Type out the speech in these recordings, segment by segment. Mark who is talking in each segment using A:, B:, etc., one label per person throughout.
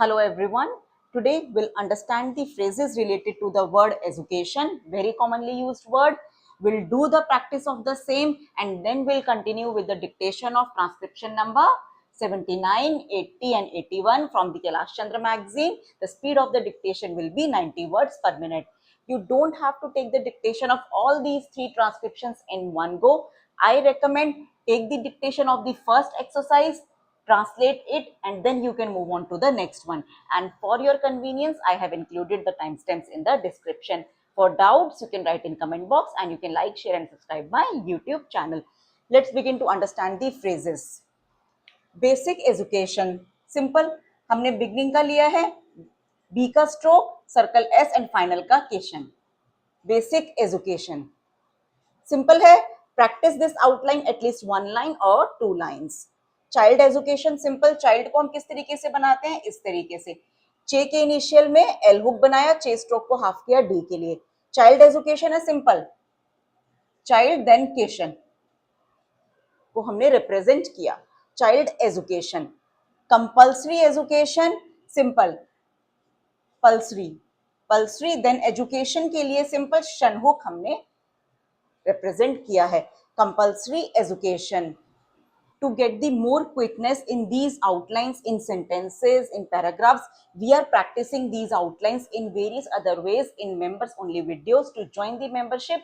A: Hello everyone. Today we'll understand the phrases related to the word education, very commonly used word. We'll do the practice of the same and then we'll continue with the dictation of transcription number 79, 80 and 81 from the Kailash Chandra magazine. The speed of the dictation will be 90 words per minute. You don't have to take the dictation of all these three transcriptions in one go. I recommend take the dictation of the first exercise, translate it, and then you can move on to the next one. And for your convenience, I have included the timestamps in the description. For doubts, you can write in comment box and you can like, share and subscribe my YouTube channel. Let's begin to understand the phrases. Basic education simple, हमने beginning का लिया है, B का stroke, circle S and final का केशन. Basic education simple है, practice this outline at least 1 line और 2 lines. Child education simple, child को हम किस तरीके से बनाते हैं, इस तरीके से. चे के इनिशियल में एल हुक बनाया, चे स्ट्रोक को हाफ किया डी के लिए. चाइल्ड एजुकेशन है सिंपल, चाइल्ड देन केशन को हमने रिप्रेजेंट किया. Child education. Compulsory education simple, पल्सरी, पल्सरी देन एजुकेशन के लिए सिंपल शनहुक हमने रिप्रेजेंट किया है. Compulsory education. To get the more quickness in these outlines, in sentences, in paragraphs, we are practicing these outlines in various other ways in members only videos. To join the membership,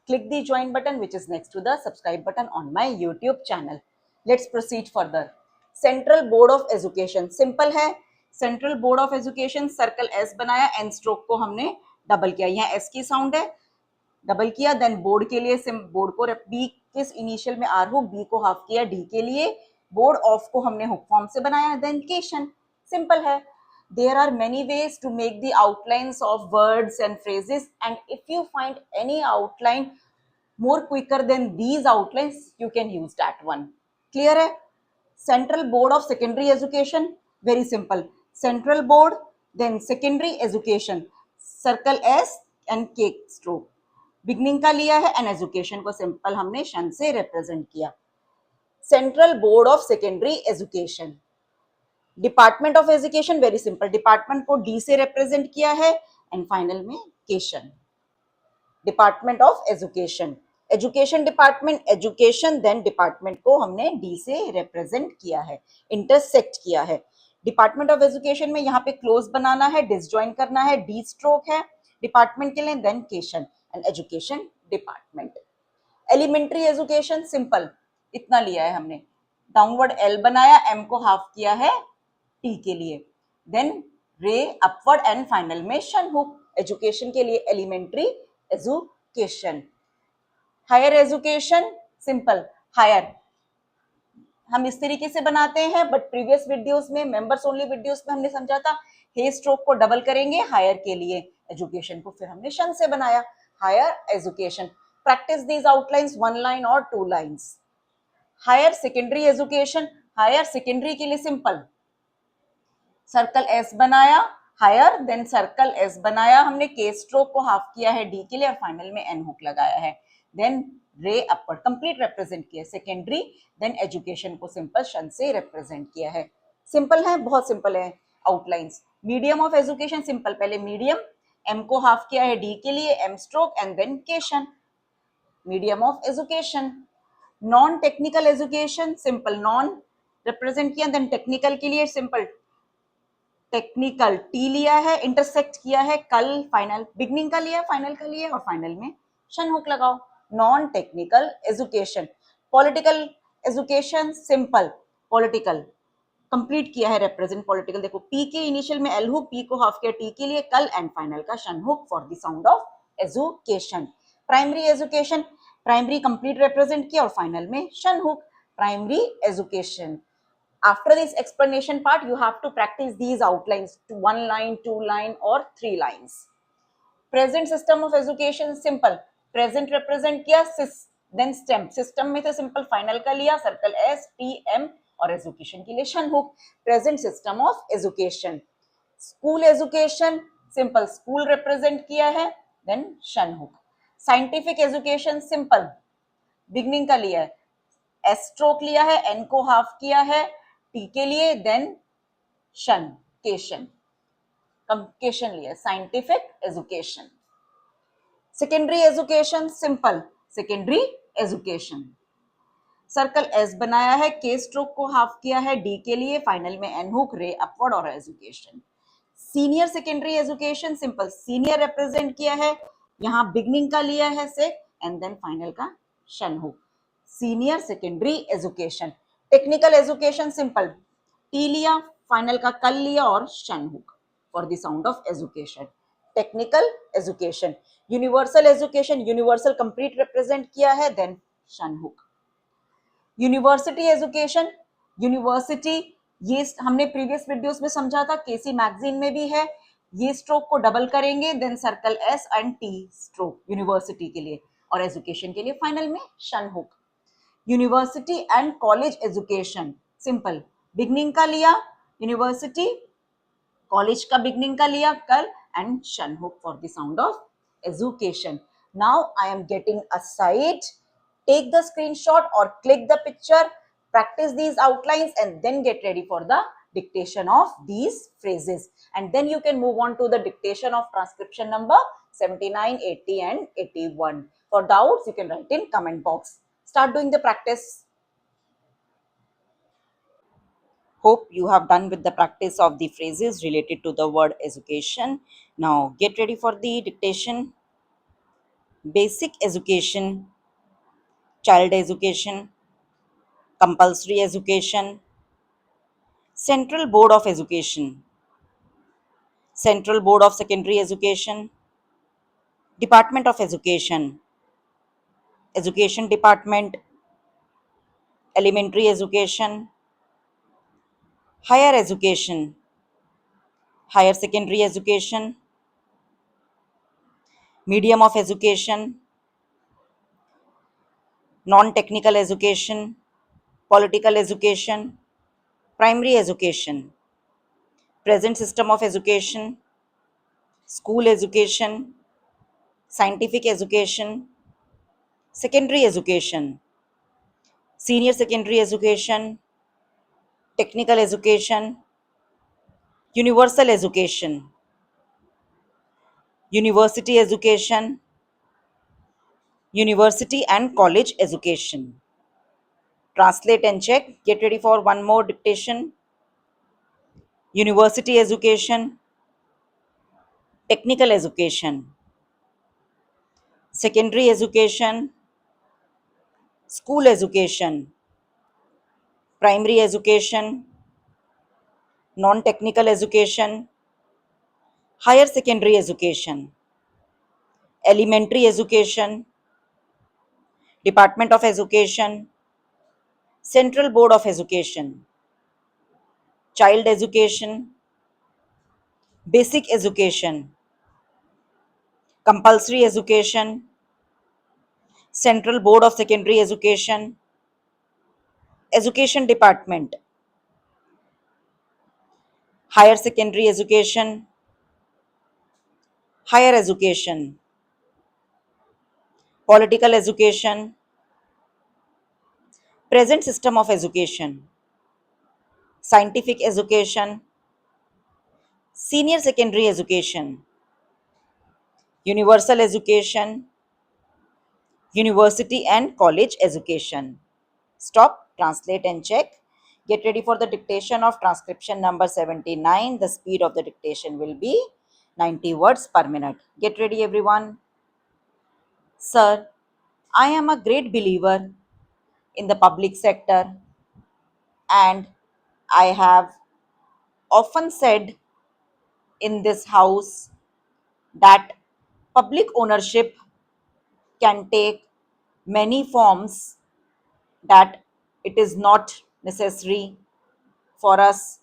A: click the join button which is next to the subscribe button on my YouTube channel. Let's proceed further. Central Board of Education simple है. Central Board of Education circle S बनाया, N stroke को हमने double किया, यहाँ S की sound है, double किया. Then board के लिए बोर्ड को बी किस इनिशियल में आर हुक, बी को हाफ किया डी के लिए. बोर्ड ऑफ को हमने हुक फॉर्म से बनाया. देन केशन सिंपल है. There are many ways to make the outlines of words and phrases and if you find any outline more quicker than these outlines, you can use that one. Clear है. Central Board of Secondary Education very simple, Central Board then Secondary Education, circle S and K stroke. Beginning का लिया है and education को simple हमने shun से represent किया. Central board of secondary education. Department of education very simple, department को D से represent किया है एंड फाइनल में केशन. Department of education, education department, education then department को हमने डी से रिप्रेजेंट किया है, इंटरसेक्ट किया है. डिपार्टमेंट ऑफ एजुकेशन में यहाँ पे क्लोज बनाना है, डिसजॉइन करना है, डी स्ट्रोक है डिपार्टमेंट के लिए, then cation and education department. Elementary education simple, इतना लिया है हमने, डाउनवर्ड एल बनाया, एम को हाफ किया है टी के लिए, देन रे अपवर्ड एंड फाइनल में शन हुक. एजुकेशन के लिए elementary education. Higher education simple, higher हम इस तरीके से बनाते हैं, बट प्रीवियस वीडियोस में, मेंबर्स ओनली वीडियोस में हमने समझा था हे स्ट्रोक को डबल करेंगे हायर के लिए, एजुकेशन को फिर हमने शन से बनाया. Higher education. Practice these outlines 1 line और 2 lines. Higher secondary education, higher secondary के लिए सिंपल, सर्कल एस बनाया, हायर देन सर्कल एस बनाया हमने, के स्ट्रोक को हाफ किया है डी के लिए और फाइनल में एन हुक लगाया है. देन रे अपवर्ड कंप्लीट रिप्रेजेंट किया सेकेंडरी, देन एजुकेशन को सिंपल शन से रिप्रेजेंट किया है. सिंपल है, बहुत सिंपल है outlines. Medium of education simple, पहले मीडियम, एम को हाफ किया है डी के लिए, M stroke and then cation, medium of education. Non technical education simple, non represent किया, देन टेक्निकल के लिए सिंपल, टेक्निकल टी लिया है, इंटरसेक्ट किया है कल, फाइनल बिगनिंग का लिया, फाइनल का लिया और फाइनल में शन हुक लगाओ. Non technical education. Political education simple, political complete किया है रिप्रेजेंट पॉलिटिकल, देखो पी के इनिशियल में एल हुक, पी को हाफ किया टी के लिए, कल एंड फाइनल का शन hook for the sound of education. Primary education, primary complete represent किया और फाइनल में shun hook, primary education. After this explanation part, you have to practice these outlines to 1 line, 2 line or 3 lines. Present system of education simple, present represent किया, then stem, system में तो simple final का लिया, circle S, T, M और education के लिए शन hook. Present system of education. School education simple, school represent किया है, then शन hook. Scientific education simple, beginning का लिया है, S स्ट्रोक लिया है, N को हाफ किया है टी के लिए, देन शन एजुकेशन, कम्युनिकेशन लिया, scientific education. Secondary education, simple secondary education. Circle S बनाया है, के स्ट्रोक को हाफ किया है डी के लिए, फाइनल में एन हुक, रे अपवर्ड और education. Senior secondary education, simple senior represent किया है, यहाँ बिगनिंग का लिया है से एंड देन फाइनल का शन hook. Senior secondary education. Technical education, simple T लिया, फाइनल का कल लिया और शन hook for the sound of education. Technical education. Universal education, universal complete represent किया है, देन शन हुक. यूनिवर्सिटी एजुकेशन, यूनिवर्सिटी ये हमने प्रीवियस वीडियोस में समझा था, केसी मैगजीन में भी है. ये स्ट्रोक को डबल करेंगे, then circle S and T stroke university के लिए, और एजुकेशन के लिए फाइनल में shun hook. University and college education, simple beginning का लिया यूनिवर्सिटी, कॉलेज का बिगनिंग का लिया कल एंड शन hook for the sound of education. Now I am getting a site. Take the screenshot or click the picture, practice these outlines and then get ready for the dictation of these phrases. And then you can move on to the dictation of transcription number 79, 80 and 81. For doubts, you can write in comment box. Start doing the practice. Hope you have done with the practice of the phrases related to the word education. Now get ready for the dictation. Basic education, child education, compulsory education, Central Board of Education, Central Board of Secondary Education, Department of Education, Education Department, Elementary Education, Higher Education, Higher Secondary Education, Medium of Education, Non-Technical Education, Political Education, Primary Education, Present System of Education, School Education, Scientific Education, Secondary Education, Senior Secondary Education, Technical Education, Universal Education, University Education, University and College Education. Translate and check. Get ready for one more dictation. University Education, Technical Education, Secondary Education, School Education, Primary Education, Non-Technical Education, Higher Secondary Education, Elementary Education, Department of Education, Central Board of Education, Child Education, Basic Education, Compulsory Education, Central Board of Secondary Education, Education Department, Higher Secondary Education, Higher Education, Political Education, Present System of Education, Scientific Education, Senior Secondary Education, Universal Education, University and College Education. Stop, translate and check. Get ready for the dictation of transcription number 79. The speed of the dictation will be 90 words per minute. Get ready everyone. Sir, I am a great believer in the public sector and I have often said in this house that public ownership can take many forms, that it is not necessary for us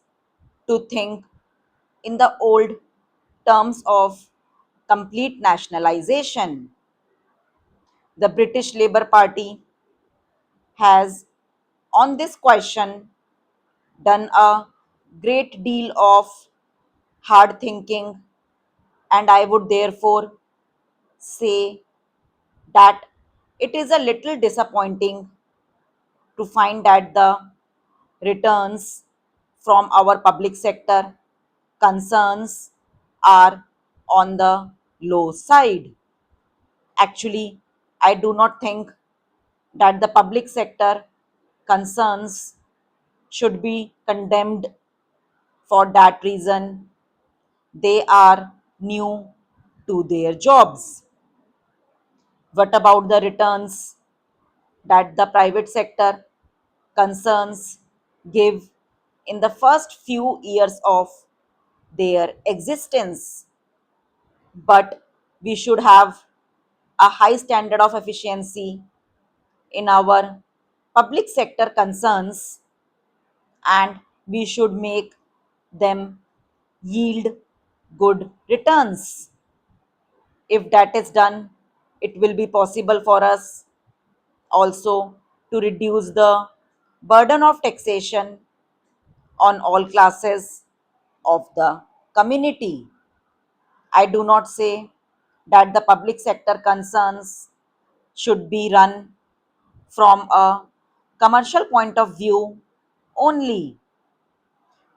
A: to think in the old terms of complete nationalization. The British Labour Party has on this question done a great deal of hard thinking, and I would therefore say that it is a little disappointing to find that the returns from our public sector concerns are on the low side. Actually, I do not think that the public sector concerns should be condemned for that reason. They are new to their jobs. What about the returns that the private sector concerns give in the first few years of their existence? But we should have a high standard of efficiency in our public sector concerns, and we should make them yield good returns. If that is done, it will be possible for us also to reduce the burden of taxation on all classes of the community. I do not say that the public sector concerns should be run from a commercial point of view only.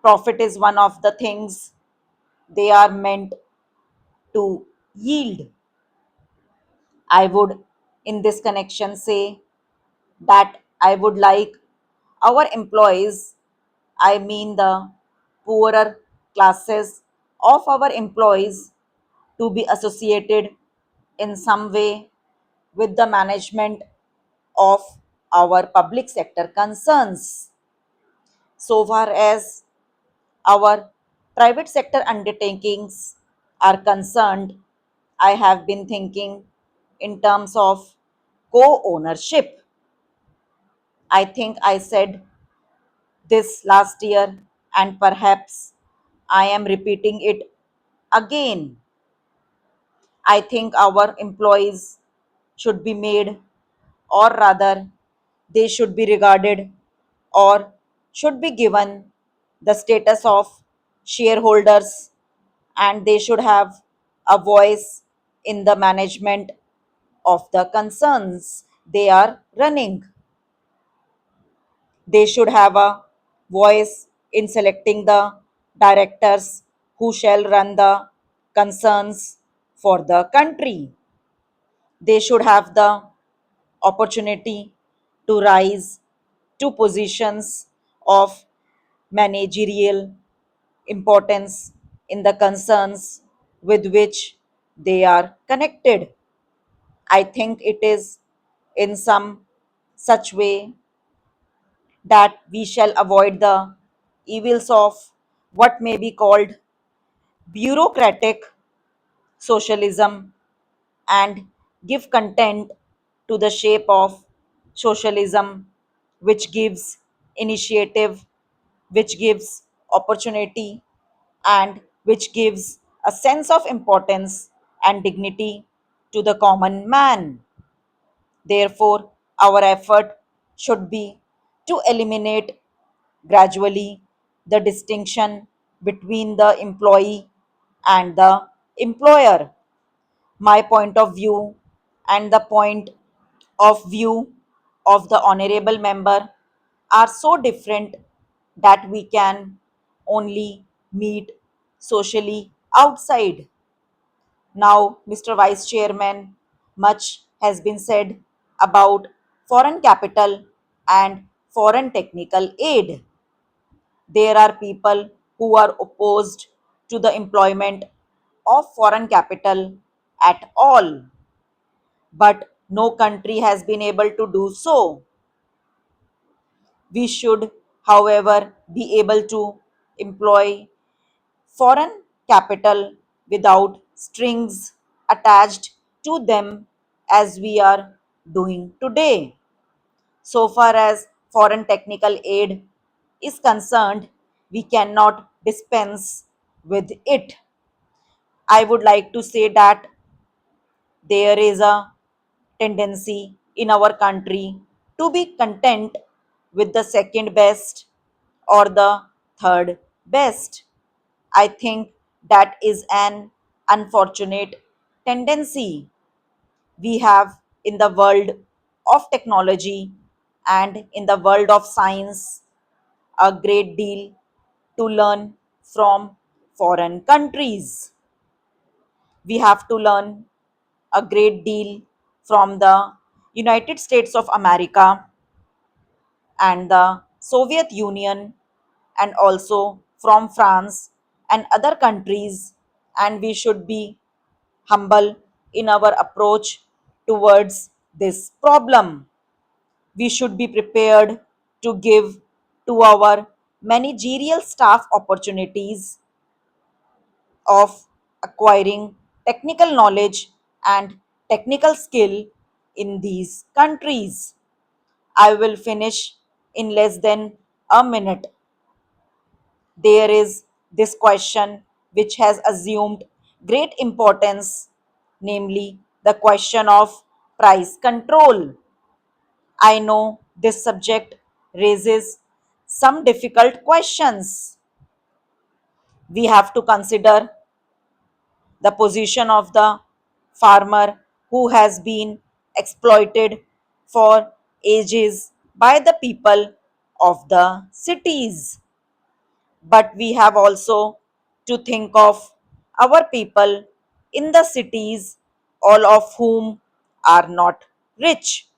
A: Profit is one of the things they are meant to yield. I would, in this connection, say that I would like our employees, I mean the poorer classes of our employees, to be associated in some way with the management of our public sector concerns. So far as our private sector undertakings are concerned, I have been thinking in terms of co ownership. I think I said this last year, and perhaps I am repeating it again. I think our employees should be made, or rather, they should be regarded or should be given the status of shareholders, and they should have a voice in the management of the concerns they are running. They should have a voice in selecting the directors who shall run the concerns for the country. They should have the opportunity to rise to positions of managerial importance in the concerns with which they are connected. I think it is in some such way that we shall avoid the evils of what may be called bureaucratic socialism and give content to the shape of socialism, which gives initiative, which gives opportunity, and which gives a sense of importance and dignity to the common man. Therefore, our effort should be to eliminate gradually the distinction between the employee and the employer. My point of view and the point of view of the honorable member are so different that we can only meet socially outside. Now, Mr. Vice Chairman, much has been said about foreign capital and foreign technical aid. There are people who are opposed to the employment of foreign capital at all, but no country has been able to do so. We should, however, be able to employ foreign capital without strings attached to them as we are doing today. So far as foreign technical aid is concerned, we cannot dispense with it. I would like to say that there is a tendency in our country to be content with the second best or the third best. I think that is an unfortunate tendency we have in the world of technology and in the world of science, a great deal to learn from foreign countries. We have to learn a great deal from the United States of America and the Soviet Union, and also from France and other countries, and we should be humble in our approach towards this problem. We should be prepared to give to our managerial staff opportunities of acquiring technical knowledge and technical skill in these countries. I will finish in less than a minute. There is this question which has assumed great importance, namely the question of price control. I know this subject raises some difficult questions. We have to consider the position of the farmer who has been exploited for ages by the people of the cities. But we have also to think of our people in the cities, all of whom are not rich.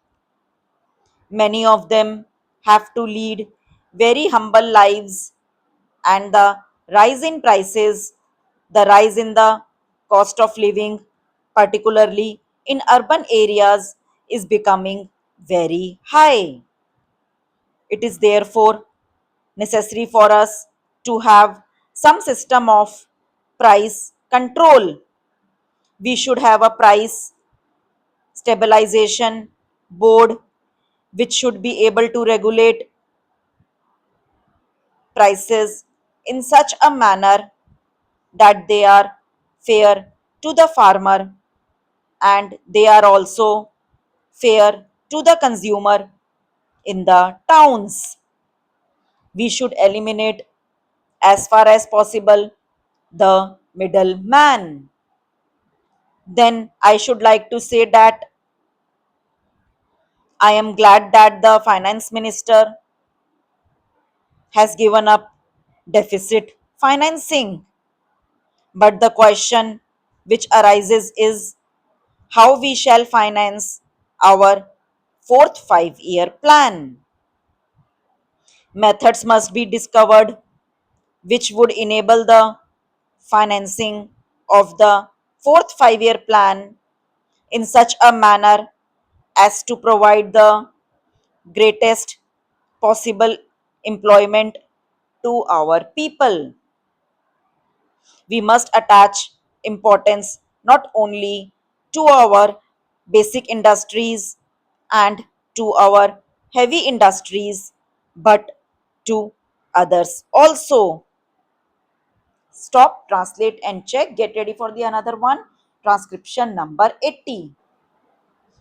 A: Many of them have to lead very humble lives, and the rise in prices, the rise in the cost of living, particularly in urban areas, is becoming very high. It is therefore necessary for us to have some system of price control. We should have a price stabilization board which should be able to regulate prices in such a manner that they are fair to the farmer and they are also fair to the consumer in the towns. We should eliminate as far as possible the middleman. Then I should like to say that I am glad that the finance minister has given up deficit financing. But the question which arises is how we shall finance our fourth 5 year plan. Methods must be discovered which would enable the financing of the fourth 5 year plan in such a manner as to provide the greatest possible employment to our people. We must attach importance not only to our basic industries and to our heavy industries but to others also. Stop, translate, and check. Get ready for the another one. Transcription number 80.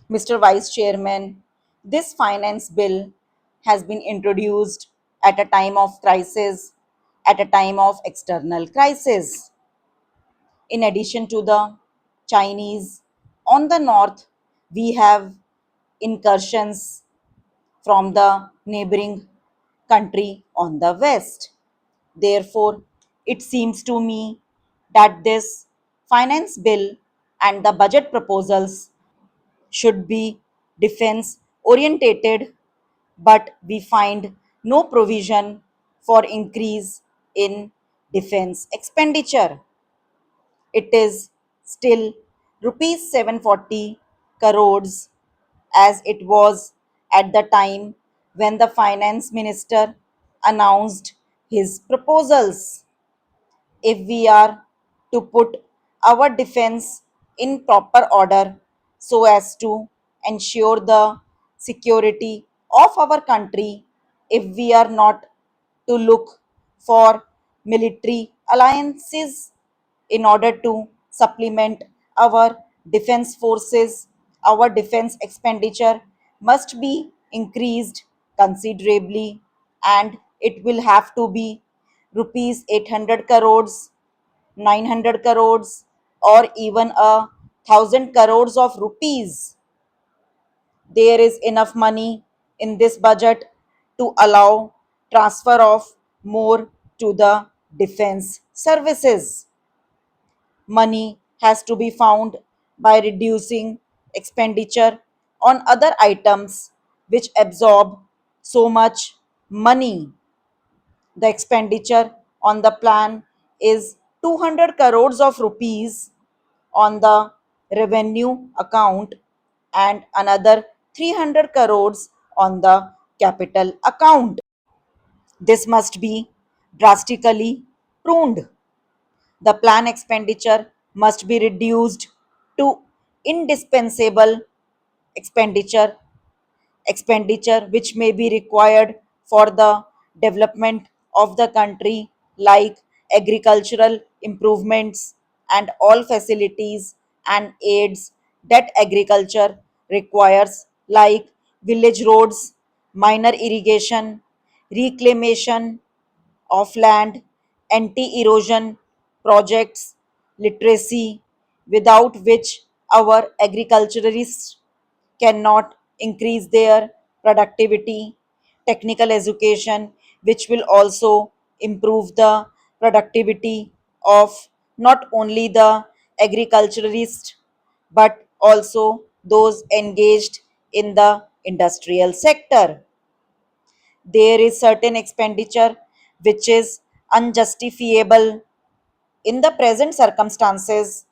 A: Mr. Vice Chairman, this finance bill has been introduced at a time of crisis, at a time of external crisis. In addition to the Chinese on the north, we have incursions from the neighboring country on the west. Therefore, it seems to me that this finance bill and the budget proposals should be defense orientated, but we find no provision for increase in defense expenditure. It is still rupees 740 crores as it was at the time when the finance minister announced his proposals. If we are to put our defense in proper order so as to ensure the security of our country, if we are not to look for military alliances in order to supplement our defense forces, our defense expenditure must be increased considerably, and it will have to be rupees 800 crores, 900 crores, or even 1,000 crores of rupees. There is enough money in this budget to allow transfer of more to the defense services. Money has to be found by reducing expenditure on other items which absorb so much money. The expenditure on the plan is 200 crores of rupees on the revenue account and another 300 crores on the capital account. This must be drastically pruned. The plan expenditure must be reduced to indispensable expenditure, expenditure which may be required for the development of the country, like agricultural improvements and all facilities and aids that agriculture requires, like village roads, minor irrigation, reclamation of land, anti erosion projects, literacy, without which our agriculturists cannot increase their productivity, technical education, which will also improve the productivity of not only the agriculturist but also those engaged in the industrial sector. There is certain expenditure which is unjustifiable in the present circumstances,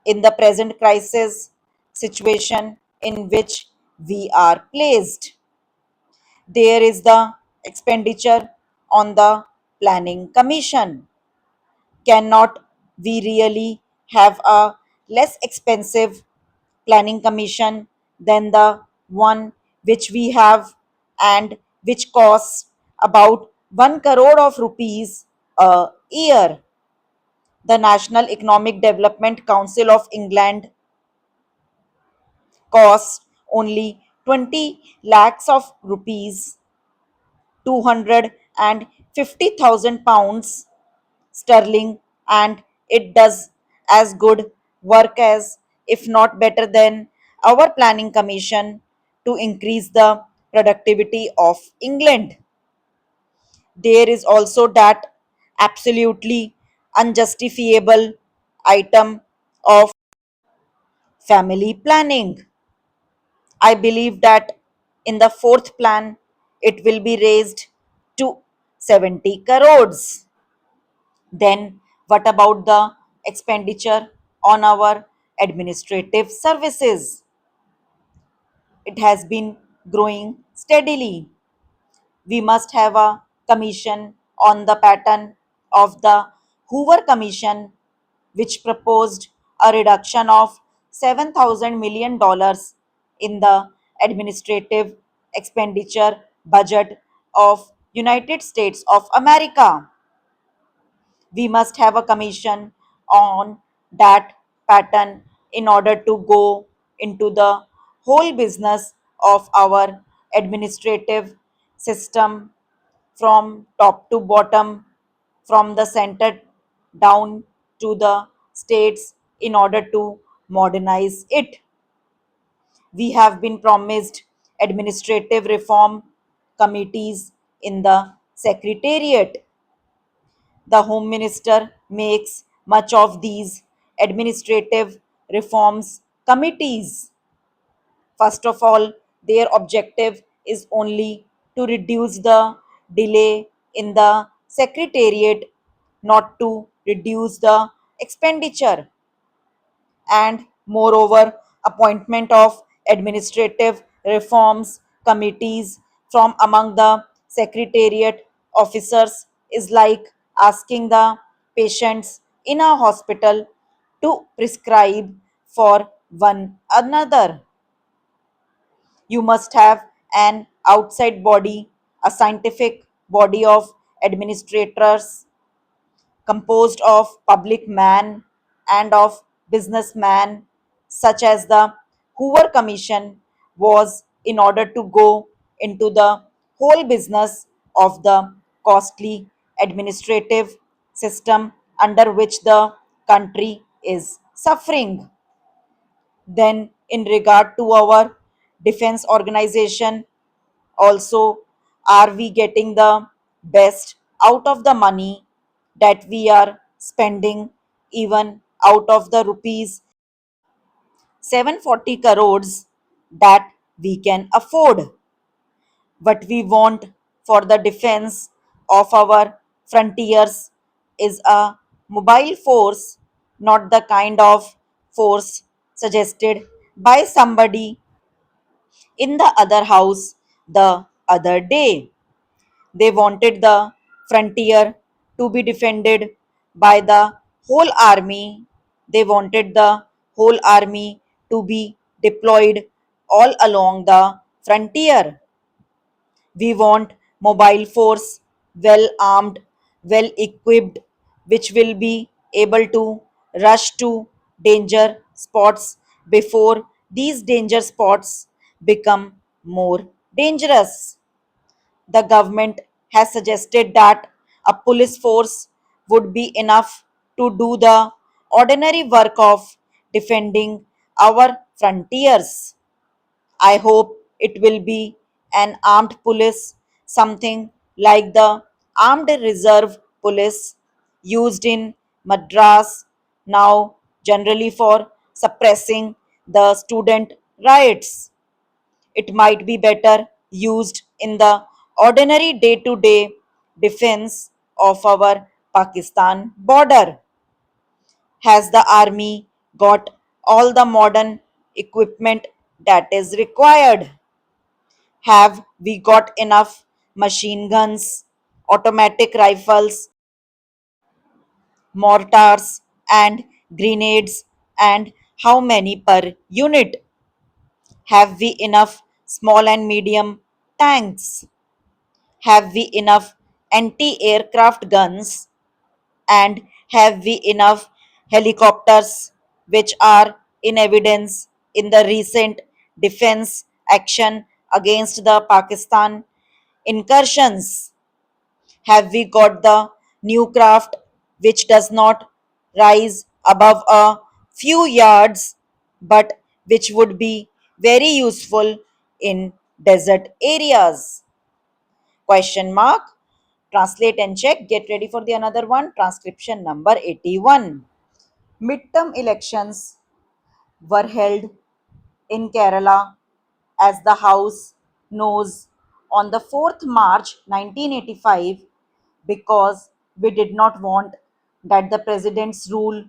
A: in the present crisis situation in which we are placed. There is the expenditure on the planning commission. Cannot we really have a less expensive planning commission than the one which we have and which costs about 1 crore of rupees a year? The National Economic Development Council of England costs only 20 lakhs of rupees, 250,000 pounds sterling, and it does as good work as, if not better than, our planning commission to increase the productivity of England. There is also that absolutely unjustifiable item of family planning. I believe that in the fourth plan, it will be raised to 70 crores. Then, what about the expenditure on our administrative services? It has been growing steadily. We must have a commission on the pattern of the Hoover Commission, which proposed a reduction of $7,000 million in the administrative expenditure budget of United States of America. We must have a commission on that pattern in order to go into the whole business of our administrative system from top to bottom, from the center down to the states, in order to modernize it. We have been promised administrative reform committees in the secretariat. The Home Minister makes much of these administrative reforms committees. First of all, their objective is only to reduce the delay in the secretariat, not to reduce the expenditure. And moreover, appointment of administrative reforms committees from among the secretariat officers is like asking the patients in a hospital to prescribe for one another. You must have an outside body, a scientific body of administrators composed of public man and of businessman, such as the Hoover Commission was, in order to go into the whole business of the costly administrative system under which the country is suffering. Then, in regard to our defense organization, also, are we getting the best out of the money? that we are spending even out of the rupees 740 crores that we can afford. What we want for the defense of our frontiers is a mobile force, not the kind of force suggested by somebody in the other house the other day. They wanted the frontier to be defended by the whole army. They wanted the whole army to be deployed all along the frontier. We want mobile force, well armed, well equipped, which will be able to rush to danger spots before these danger spots become more dangerous. The government has suggested that a police force would be enough to do the ordinary work of defending our frontiers. I hope it will be an armed police, something like the Armed Reserve Police used in Madras now, generally for suppressing the student riots. It might be better used in the ordinary day to day defense of our Pakistan border. Has the army got all the modern equipment that is required? Have we got enough machine guns, automatic rifles, mortars, and grenades? And how many per unit? Have we enough small and medium tanks? Have we enough anti aircraft guns? And have we enough helicopters, which are in evidence in the recent defense action against the Pakistan incursions? Have we got the new craft which does not rise above a few yards but which would be very useful in desert areas? Question mark. Translate and check. Get ready for the another one. Transcription number 81. Midterm elections were held in Kerala, as the House knows, on the 4th March 1985, because we did not want that the president's rule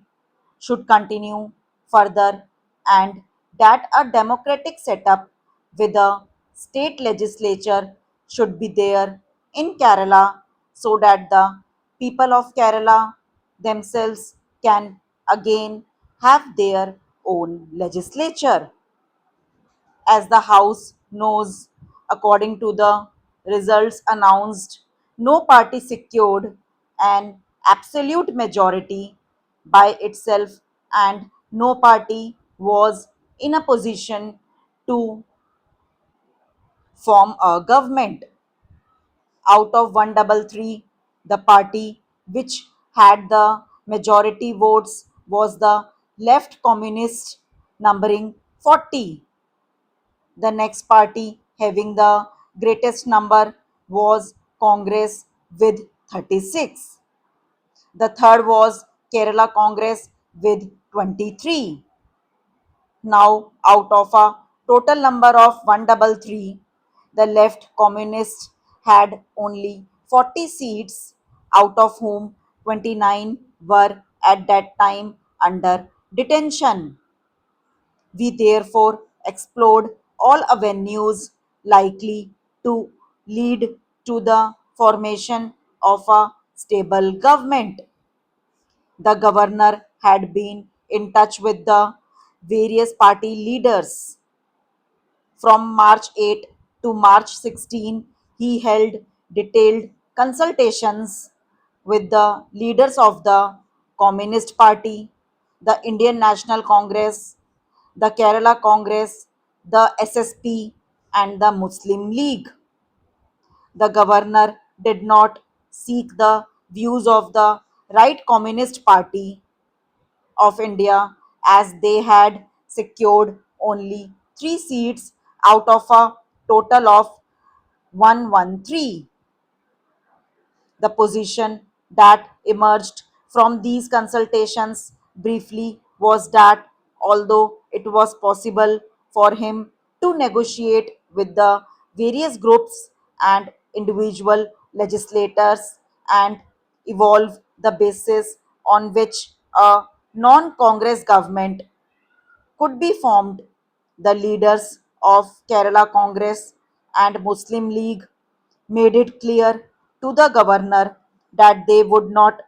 A: should continue further and that a democratic setup with a state legislature should be there in Kerala, so that the people of Kerala themselves can again have their own legislature. As the House knows, according to the results announced, no party secured an absolute majority by itself, and no party was in a position to form a government. Out of 133, the party which had the majority votes was the Left Communist, numbering 40. The next party having the greatest number was Congress with 36. The third was Kerala Congress with 23. Now, out of a total number of 133, the left communists had only 40 seats, out of whom 29 were at that time under detention. We therefore explored all avenues likely to lead to the formation of a stable government. The governor had been in touch with the various party leaders. From March 8 to March 16, he held detailed consultations with the leaders of the Communist Party, the Indian National Congress, the Kerala Congress, the SSP, and the Muslim League. The governor did not seek the views of the Right Communist Party of India, as they had secured only 3 seats out of a total of 113. The position that emerged from these consultations briefly was that although it was possible for him to negotiate with the various groups and individual legislators and evolve the basis on which a non Congress government could be formed, the leaders of Kerala Congress and Muslim League made it clear to the governor that they would not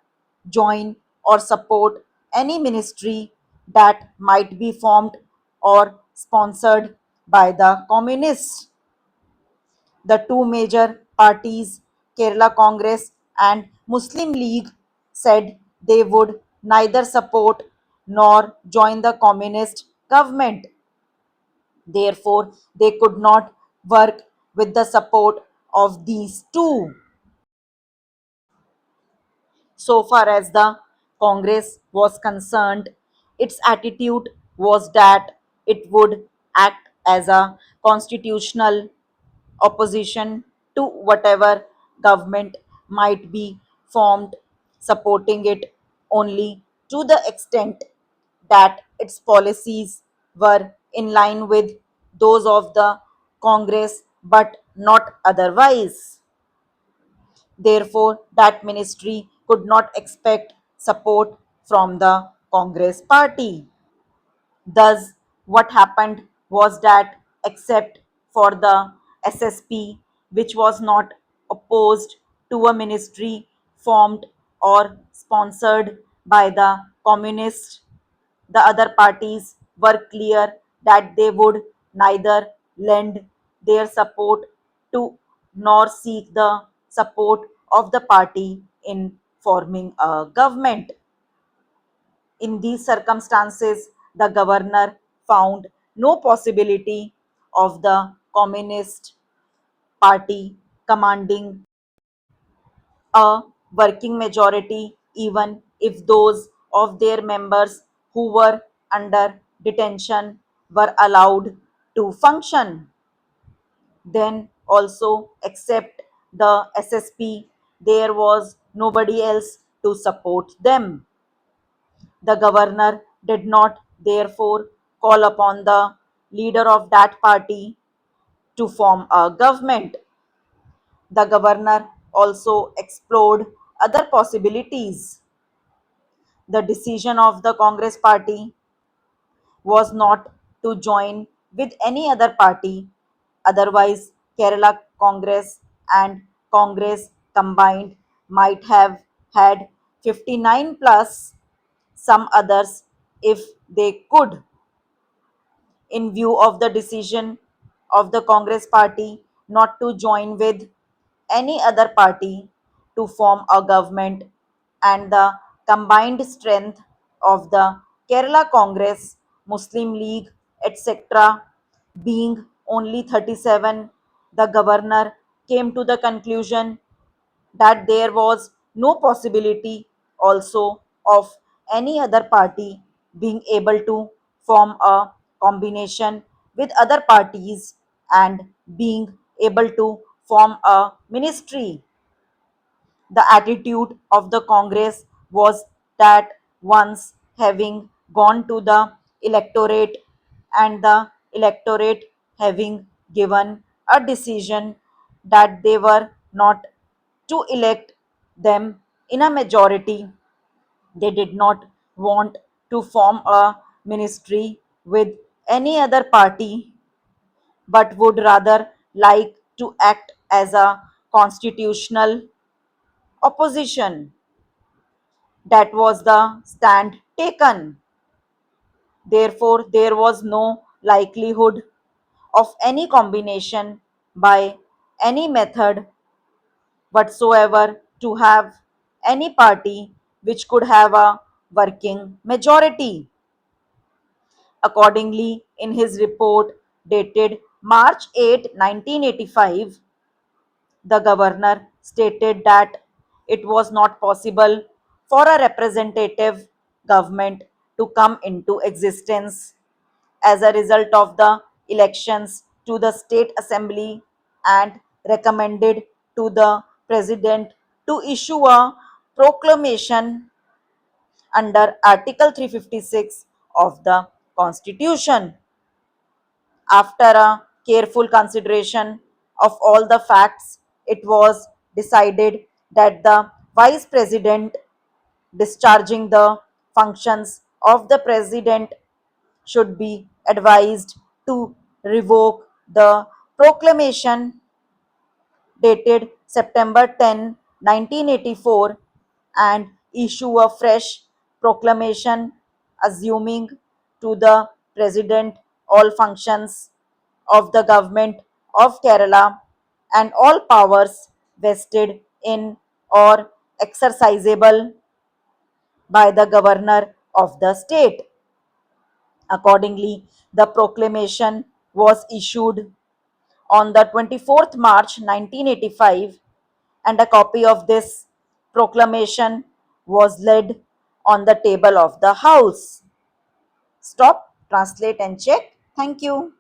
A: join or support any ministry that might be formed or sponsored by the communists. The two major parties, Kerala Congress and Muslim League, said they would neither support nor join the communist government. Therefore, they could not work with the support of these two. So far as the Congress was concerned, its attitude was that it would act as a constitutional opposition to whatever government might be formed, supporting it only to the extent that its policies were in line with those of the Congress but not otherwise. Therefore, that ministry could not expect support from the Congress party. Thus, what happened was that, except for the SSP, which was not opposed to a ministry formed or sponsored by the communists, the other parties were clear that they would neither lend their support to nor seek the support of the party in forming a government. In these circumstances, the governor found no possibility of the Communist Party commanding a working majority, even if those of their members who were under detention were allowed to function. Then, also, except the SSP, there was nobody else to support them. The governor did not therefore call upon the leader of that party to form a government. The governor also explored other possibilities. The decision of the Congress party was not to join with any other party, otherwise, Kerala Congress and Congress combined might have had 59 plus some others if they could. In view of the decision of the Congress party not to join with any other party to form a government and the combined strength of the Kerala Congress, Muslim League, etc., being only 37, the governor came to the conclusion that there was no possibility also of any other party being able to form a combination with other parties and being able to form a ministry. The attitude of the Congress was that once having gone to the electorate and the electorate having given a decision that they were not to elect them in a majority, they did not want to form a ministry with any other party but would rather like to act as a constitutional opposition. That was the stand taken. Therefore, there was no likelihood of any combination by any method whatsoever to have any party which could have a working majority. Accordingly, in his report dated March 8, 1985, the governor stated that it was not possible for a representative government to come into existence as a result of the elections to the state assembly and recommended to the president to issue a proclamation under Article 356 of the Constitution. After a careful consideration of all the facts, it was decided that the Vice President discharging the functions of the President should be advised to revoke the proclamation dated September 10, 1984 and issue a fresh proclamation assuming to the President all functions of the government of Kerala and all powers vested in or exercisable by the governor of the state. Accordingly, the proclamation was issued on the 24th March 1985 and a copy of this proclamation was laid on the table of the House. Stop, translate and check. Thank you.